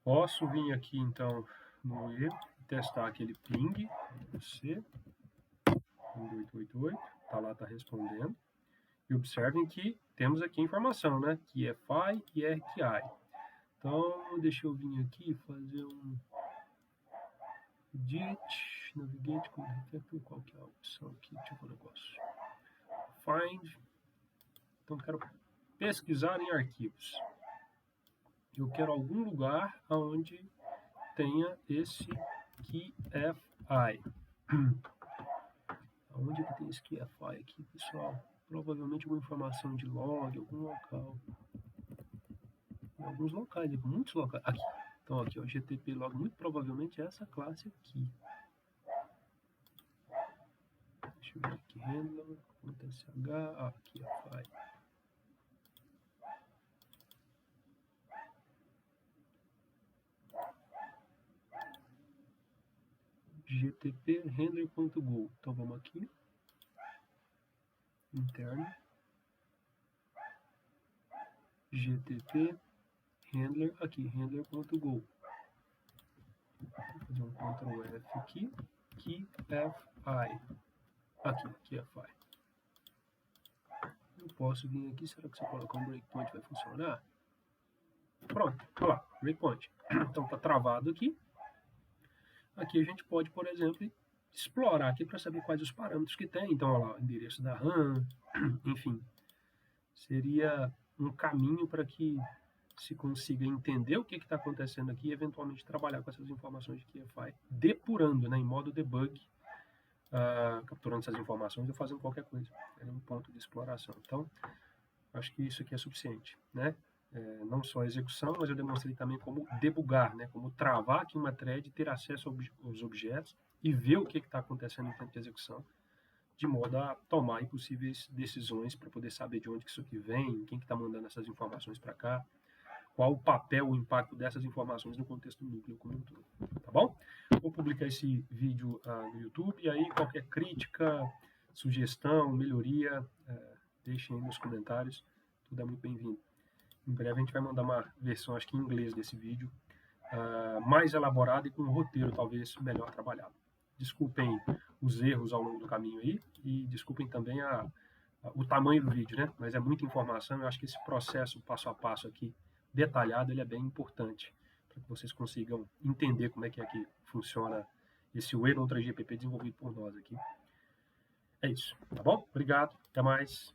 Posso vir aqui, então, no E, testar aquele ping, você, 1888, tá lá, tá respondendo. E observem que temos aqui a informação, né? Que é FI e RQI. Então, deixa eu vir aqui fazer um edit, navigate com refactor, qual que é a opção aqui? Deixa eu ver o negócio. Find. Então, quero pesquisar em arquivos. Eu quero algum lugar onde tenha esse KeyFI. Onde que tem esse KeyFI aqui, pessoal? Provavelmente alguma informação de log, algum local. Em alguns locais, muitos locais. Aqui. Então, aqui, ó, GTP log, muito provavelmente é essa classe aqui. Deixa eu ver aqui, handler, .sh, aqui, KeyFi. GTP handler.go. Então vamos aqui, interno, GTP handler, aqui, handler.go. Vou fazer um Ctrl F aqui, KeyFi, aqui, KeyFi. Eu posso vir aqui, será que se eu colocar um breakpoint vai funcionar? Pronto, olha lá, breakpoint. Então tá travado aqui. Aqui a gente pode, por exemplo, explorar aqui para saber quais os parâmetros que tem. Então, olha lá, o endereço da RAM, enfim. Seria um caminho para que se consiga entender o que está acontecendo aqui e eventualmente trabalhar com essas informações de KeyFi, depurando, né, em modo debug, capturando essas informações ou fazendo qualquer coisa. É um ponto de exploração. Então, acho que isso aqui é suficiente, né? Não só a execução, mas eu demonstrei também como debugar, né? Como travar aqui uma thread, ter acesso aos objetos e ver o que está acontecendo em tempo de execução, de modo a tomar possíveis decisões para poder saber de onde que isso aqui vem, quem que está mandando essas informações para cá, qual o papel, o impacto dessas informações no contexto do núcleo como um todo, tá bom? Vou publicar esse vídeo no YouTube, e aí qualquer crítica, sugestão, melhoria, deixem aí nos comentários, tudo é muito bem-vindo. Em breve a gente vai mandar uma versão, acho que em inglês, desse vídeo, mais elaborada e com um roteiro talvez melhor trabalhado. Desculpem os erros ao longo do caminho aí e desculpem também o tamanho do vídeo, né? Mas é muita informação, eu acho que esse processo passo a passo aqui, detalhado, ele é bem importante para que vocês consigam entender como é que funciona esse Wayland 3GPP desenvolvido por nós aqui. É isso, tá bom? Obrigado, até mais.